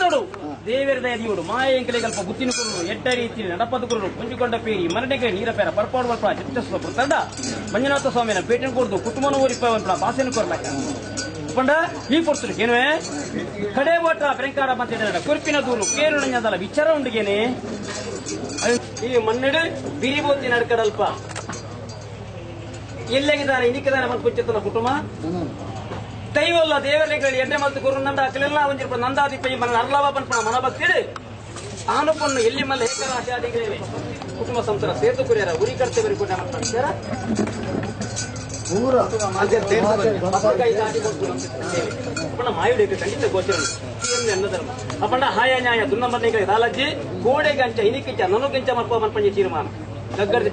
ಮಂತೋಡು ದೇವರ ದಯದಿಯೋಡು ಮಾಯ ಎಂಕಲೆಗಲ್ಪ ಬುತ್ತಿನ ಕೊರು ಎಡ್ಡ ರೀತಿ ನಡಪದ ಕೊರು ಕುಂಜಿಕೊಂಡ ಪೇರಿ ಮರಣಿಗೆ ನೀರ ಪೇರ ಪರ್ಪಾಡು ಬಲ್ಪ ಚಿತ್ತಸ್ವ ತಂಡ ಮಂಜುನಾಥ ಸ್ವಾಮಿನ ಪೇಟೆನ ಕೊಡ್ದು ಕುಟುಂಬನ ಊರಿಪ್ಪ ಬಾಸೆನ ಕೊರ್ಲಾಕ ಪಂಡ ಈ ಕೊಡ್ತಾರೆ ಏನುವೆ ಕಡೆ ಓಟ ಬ್ರೆಂಕಾರ ಅಂತ ಕುರ್ಪಿನ ದೂರು ಕೇರಳದ ವಿಚಾರ ಉಂಡಿಗೇನೆ ಈ ಮನ್ನೆಡು ಬಿರಿಬೋತಿ ನಡ್ಕಡಲ್ಪ ಎಲ್ಲೆಗಿದ್ದಾರೆ ಇನಿಕಿದಾನೆ ಮನ್ ಕುಂಚಿತ್ತನ ಕುಟುಂಬ ದೈವಲ್ಲ ದೇವರಿಗೆ ಎಡ್ಡೆ ಮತ್ತು ಗುರು ನಂದ ಅಕ್ಕಲೆಲ್ಲ ಒಂದಿರ್ಪ ನಂದಾದೀಪ ಈ ಮನ ಅರ್ಲವ ಪನ್ಪಣ ಮನ ಭಕ್ತಿಡು ಆನುಪನ್ನು ಎಲ್ಲಿ ಮಲ್ಲ ಹೇಕರ ಆಚಾದಿಗಳೇವೆ ಕುಟುಂಬ ಸಂತರ ಸೇತು ಕುರಿಯರ ಉರಿ ಕರ್ತೇವೆ ಕೂಡ ಮಾಡ್ತಾರ ಮಾಯುಡಿಗೆ ಖಂಡಿತ ಗೋಚರ ಅಪ್ಪಂಡ ಹಾಯ ನ್ಯಾಯ ದುನ್ನ ಮನೆಗೆ ದಾಲಜ್ಜಿ ಗೋಡೆಗೆ ಅಂಚ ಇನಿಕಿಂಚ ನನಗಿಂಚ ಮಲ್ಪ ಮನ್ಪಂಜಿ ತೀರ್ಮಾನ ಗಗ್ಗರ್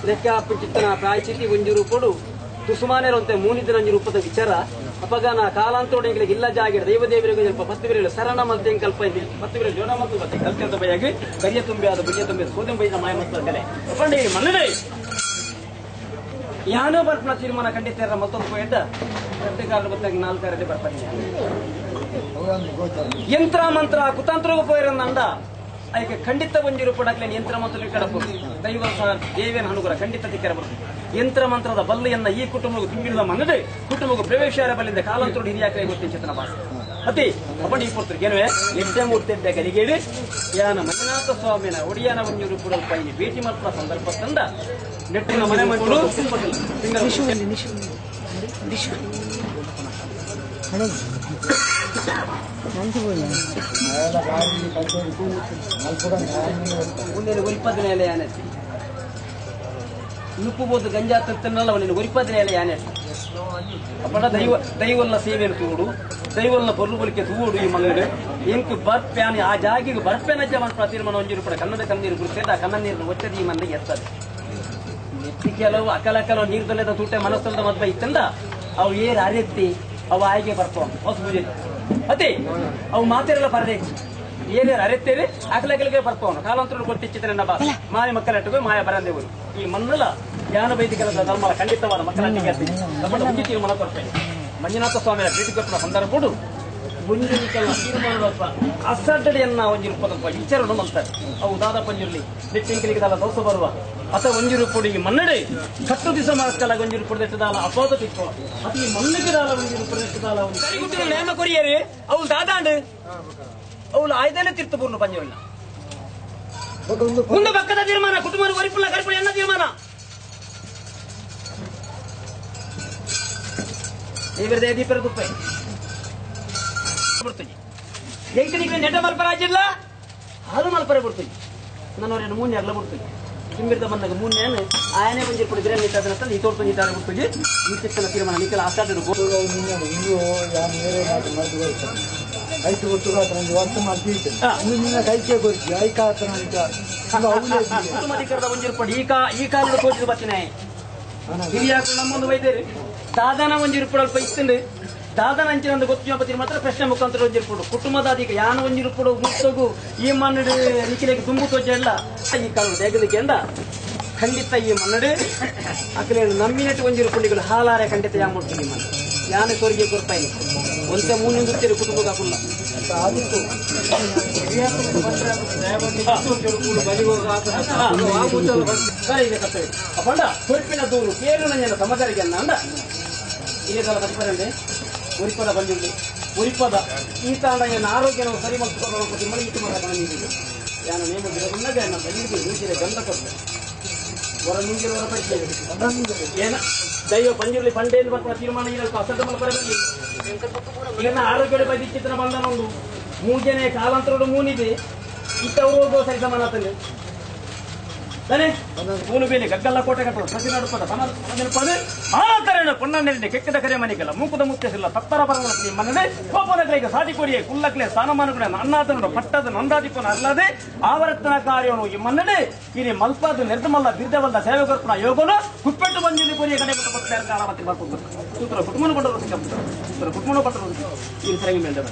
ಲೆಕ್ಕ ಚಿತ್ತನ ಪ್ರಾಯಚಿತಿ ಒಂಜೂರು ಕೊಡು ತುಸುಮಾನೇರಂತೆ ಮೂನಿದ ನಂಜು ರೂಪದ ವಿಚಾರ ಅಪಗಾನ ಕಾಲಾಂತೋಡೆಗಳಿಗೆ ಇಲ್ಲ ಜಾಗಿರ ದೈವದೇವರಿಗೆ ಸ್ವಲ್ಪ 10 ಬೇರೆ ಸರಣ ಮತ್ತೆ ಕಲ್ಪ ಇದೆ 10 ಬೇರೆ ಜೋಡ ಮತ್ತು ಮತ್ತೆ ಕಲ್ಕಂತ ಬಯಾಗಿ ಕರಿಯ ತುಂಬಿ ಆದ ಬುಯ್ಯ ತುಂಬಿ ಸೋದಂ ಬೈದ ಮಾಯ ಮಕ್ಕಳೇ ಅಪ್ಪಂಡಿ ಮನ್ನಡೆ ಯಾನೋ ಬರ್ಪನ ತೀರ್ಮಾನ ಖಂಡಿತ ಮತ್ತೊಂದು ಎಡ್ಡ ಗಂಟೆಗಾರರ ಬತ್ತಾಗಿ 4 ಗಂಟೆ ಬರ್ತಾನೆ ಯಂತ್ರ ಮಂತ್ರ ಕುತಂತ್ರ ಪೋಯರನ್ನ ಅಂಡ ಅದಕ್ಕೆ ಖಂಡಿತ ಒಂಜಿರು ಪಡಕ್ಲೆ ಯಂತ್ರ ಮಂತ್ರ ಕಡಪು ದೈವ ದೇವೇನ ಹನುಗುರ ಖಂಡಿತ ತಿಕ್ಕರ ಬರ್ತದೆ ಯಂತ್ರ ಮಂತ್ರದ ಬಲ್ಲೆಯನ್ನ ಈ ಕುಟುಂಬಕ್ಕೆ ತುಂಬಿದ ಮನ್ನಡೆ ಕುಟುಂಬಕ್ಕೆ ಪ್ರವೇಶಾರ ಬಲ್ಲಿಂದ ಕಾಲಾಂತರೋಡು ಹಿರಿಯಾಕೈ ಗೊತ್ತಿನ ಚಿತ್ರನ ಭಾಷೆ ಅತಿ ಅಪ್ಪಣಿ ಕೊಡ್ತಾರೆ ಏನುವೆ ಎಡ್ಡೆ ಮೂರ್ತಿದ್ದ ಗರಿಗೇಡಿ ಯಾನ ಮಂಜುನಾಥ ಸ್ವಾಮಿನ ಒಡಿಯಾನ ಒಂಜೂರು ಕೂಡ ಪೈನಿ ಭೇಟಿ ಮಾಡ್ತಾ ಸಂದರ್ಭ ತಂದ ನೆಟ್ಟಿನ ಮನೆ ಮಾಡಿಕೊಂಡು ಒರಿಪದಿನೇಲೆ ಯಾನೆ ನುಪ್ಪುಬೋದು ಗಂಜಾ ತನ್ನಲ್ಲ ಅವನಿನ ಒರಿಪದಿನೇಲೆ ಯಾನೆ ಅಪ್ಪಡ ದೈವಲ್ಲ ಸೇವೆಯನ್ನು ತೂಡು ದೈವಲ್ಲ ಬರುಬಲಿಕೆ ತೂಡು ಈ ಮಗಳು ಎಂಕು ಬರ್ಪ್ಯಾನಿ ಆ ಜಾಗಿಗೆ ಬರ್ಪೆನಜ್ಜ ಮಾಡ್ತಾ ತೀರ್ಮಾನ ಒಂಜೂರು ಕೂಡ ಕನ್ನಡ ಕಣ್ಣೀರು ಗುರುತೇದ ಕನ್ನ ನೀರನ್ನು ಒಚ್ಚದಿ ಈ ಮನೆಗೆ ಎತ್ತದ ನೆತ್ತಿ ಕೆಲವು ಅಕಲಕಲ ನೀರ್ದಲ್ಲದ ತೂಟೆ ಮನಸ್ಸಲ್ಲದ ಮದ್ವೆ ಇತ್ತಂದ ಅವು ಏರು ಅರೆತ್ತಿ ಅವು ಆಯ್ಕೆ ಬರ್ತಾವ ಹೊಸ ಪೂಜೆ ಅದೇ ಅವು ಮಾತಿರಲ್ಲ ಪರದೆ ಏನೇನು ಅರೆತ್ತೇವೆ ಅಕಲಕಲಿಗೆ ಬರ್ತಾವನು ಕಾಲಾಂತರ ಕೊಟ್ಟಿಚ್ಚಿದ್ರೆ ನಮ್ಮ ಮಾಯ ಮಕ್ಕಳಟ್ಟಿಗೆ ಮಾಯ ಬರಂದೇವರು ಈ ಮನ್ನಲ ಜ್ಞಾನ ವೈದಿಕರ ಧರ್ಮ ಖಂಡಿತವಾದ ಮಕ್ಕಳಟ್ಟಿಗೆ ಮುಂಚೆ ತೀರ್ಮಾನ ಕೊಡ್ತೇನೆ ಮಂಜುನಾಥ ಸ್ವಾಮಿಯ ಭೇಟಿ ಕೊಟ್ಟ ಸಂದರ್ಭ ಮುಂಜಿನ ತೀರ್ಮಾನದ ಅಸಡ್ಡೆಯನ್ನ ಒಂಜಿರುಪದಪ್ಪ ವಿಚಾರವನ್ನು ಮಾಡ್ತಾರೆ ಅವು ದಾದ ಪಂಜುರ್ಲಿ ನೆಟ್ಟಿಂಕಲಿಗೆ ದಾಲ ದೋಸ ಬರುವ ಅಥವಾ ಒಂಜಿರು ಕೊಡಿ ಮನ್ನಡೆ ಕಟ್ಟು ದಿವಸ ಮಕ್ಕಳ ಒಂಜಿರು ಕೊಡದಾಲ ಅಪೋದ ತಿಕ್ಕೋ ಅದು ಈ ಮಣ್ಣಿಗೆ ದಾಲ ಒಂಜಿರು ಕೊಡದಾಲ ಒಂದು ನೇಮ ಕೊರಿಯರಿ ಅವಳು ದಾದಾಂಡು ಅವಳು ಆಯ್ದನೆ ತೀರ್ಥಪೂರ್ಣ ಪಂಜವಲ್ಲ ಮುಂದೆ ಪಕ್ಕದ ತೀರ್ಮಾನ ಕುಟುಂಬ ವರಿಪುಲ್ಲ ಕರ್ಪಣೆ ಎನ್ನ ತೀರ್ಮಾನ ದೇವರದೇ ದೀಪರ ತುಪ್ಪ ಬರ್ತೀನಿ ಎಂಕನಿಗೆ ನೆಟ ಮಲ್ಪರಾಜಿಲ್ಲ ಹಾಲು ಮಲ್ಪರೆ ಬರ್ತೀನಿ ನನ್ನವರೇನು ಮೂನ್ನೆ ಎಲ್ಲ ಬರ್ತೀನಿ ಕಿಂಬಿರ್ದ ಬಂದಾಗ ಮೂನ್ನೇನು ಆಯನೇ ಬಂದಿರ್ಬಿಟ್ಟು ಬಿರಿಯಾನಿ ಇಟ್ಟಾದ್ರೆ ಈ ತೋರ್ತು ನೀಟಾಗಿ ಬರ್ತೀವಿ ಈ ಚಿಕ್ಕನ ತೀರ್ಮಾನ ನಿಖಲ ಆಸ್ಟಾಟರು ಐದು ಗೊತ್ತು ವರ್ಷ ಮಾಡ್ತಿದ್ದೆ ಕೈಕೆ ಕೊಡ್ತೀವಿ ಐಕಾಧಿಕಾರದ ಒಂಜಿರ್ಪಡಿ ಈ ಕಾಲದ ಕೋಚಿದ ಬತ್ತಿನ ಹಿರಿಯಾಕ ನಮ್ಮೊಂದು ವೈದ್ಯರು ದಾದಾನ ಒಂಜಿರ್ಪಡಲ್ಪ ಇತ್ತಂದು ದಾದನ ಅಂಚಿನ ಗೊತ್ತಿನ ಮಾತ್ರ ಪ್ರಶ್ನೆ ಮುಖಾಂತರ ಒಂಜಿರ್ಪಡು ಕುಟುಂಬದ ಅಧಿಕ ಯಾನ ಒಂಜಿರ್ಪಡು ಮುತ್ತಗು ಈ ಮನ್ನಡು ನಿಖಿಲೆಗೆ ತುಂಬು ತೋಜಲ್ಲ ಈ ಕಾಲ ದೇಗಲಿಕ್ಕೆ ಅಂದ ಖಂಡಿತ ಈ ಮನ್ನಡು ಅಕಲೆ ನಮ್ಮಿನಟ್ಟು ಒಂಜಿರ್ಪುಂಡಿಗಳು ಹಾಲಾರೆ ಖಂಡಿತ ಯಾ ಮಾಡ್ತೀನಿ ಮನ್ನ ಯಾನೆ ಸೋರಿಗೆ ಕೊಡ್ತಾಯಿ ಒಂದೇ ಮೂರು ಗುರ್ತಿರು ಕುಟುಂಬ ಹಾಕಲ್ಲ ಆದಿತ್ತು ಅಪ್ಪಂಡ ಕೊರ್ಪಿನ ದೂರು ಕೇರು ನನ್ನ ಸಮಾಚಾರಿಗೆ ಅಂದ ಇಲ್ಲೇ ಕಾಲ ಬರ್ತಾರಂಡೆ ಉರಿಪದ ಬಂದಿರಲಿ ಉರಿಪದ ಈ ತಾಂಡ ಏನು ಆರೋಗ್ಯ ನಾವು ಸರಿ ಮಾಡ್ಕೊಂಡು ಮನೆ ಇಟ್ಟು ಮಾಡಿದ್ದೀವಿ ಯಾನು ನೇಮ ಗಿಡಗೊಂಡಾಗ ನಮ್ಮ ಬೈಲಿಗೆ ನುಗ್ಗಿದ ಗಂಧ ಕೊಡ್ತಾರೆ ಹೊರ ನುಂಗಿರೋ ಹೊರ ಪಡಿಕೆ ಏನ ದೈವ ಪಂಜಿರಲಿ ಪಂಡೇನು ಬರ್ತಾ ತೀರ್ಮಾನ ಇರಬೇಕು ಅಸಡ್ಡ ಮಲ್ಪರಲ್ಲಿ ಇಲ್ಲಿನ ಆರೋಗ್ಯದ ಬಗ್ಗೆ ಚಿತ್ರ ಬಂದ ಒಂದು 3 ಜನ ಕಾಲಾಂತರೋಡು ಮೂನಿದೆ ಇತ್ತವರು ಹೋಗುವ ಸರಿ ಸಮಾನ ತಂದೆ ತಾನೆ ಮೂನು ಬೇಲಿ ಗಗ್ಗಲ್ಲ ಕೋಟೆ ಕಟ್ಟೋದು ಸಸಿ ನಡುಪದ ಪದ ಆತರಣ ಪೊನ್ನಣ್ಣೆ ಕೆಕ್ಕದ ಕರೆ ಮನೆಗೆಲ್ಲ ಮೂಕುದ ಮುತ್ತೆಸಿಲ್ಲ ತತ್ತರ ಪರದಲ್ಲಿ ಮನೆ ಕೋಪದ ಕೈಗೆ ಸಾಟಿ ಕೊಡಿಯೇ ಕುಲ್ಲಕ್ಲೆ ಸ್ಥಾನಮಾನಗಳ ಅನ್ನಾತನರು ಪಟ್ಟದ ನೊಂದಾದಿಪ್ಪನ ಅಲ್ಲದೆ ಆವರ್ತನ ಕಾರ್ಯವನ್ನು ಈ ಮನ್ನಡೆ ಇಲ್ಲಿ ಮಲ್ಪಾದ ನಿರ್ದಮಲ್ಲ ಬಿರ್ದವಲ್ಲ ಸೇವೆಗರ್ಪಣ ಯೋಗನು ಕುಪ್ಪೆಟ್ಟು ಬಂದಿದ್ದು ಕೊರಿಯ ಕಡೆ ಬಿಟ್ಟು ಬರ್ತಾರೆ ಕಾಲ ಮತ್ತೆ ಬರ್ಕೊಂಡು ಸೂತ್ರ ಕುಟುಂಬನ ಕೊಟ್ಟರು ಸೂತ್ರ ಕುಟುಂಬನ ಕೊಟ್ಟರು ಈ ಸರಿಯಾಗಿ ಮೇಲೆ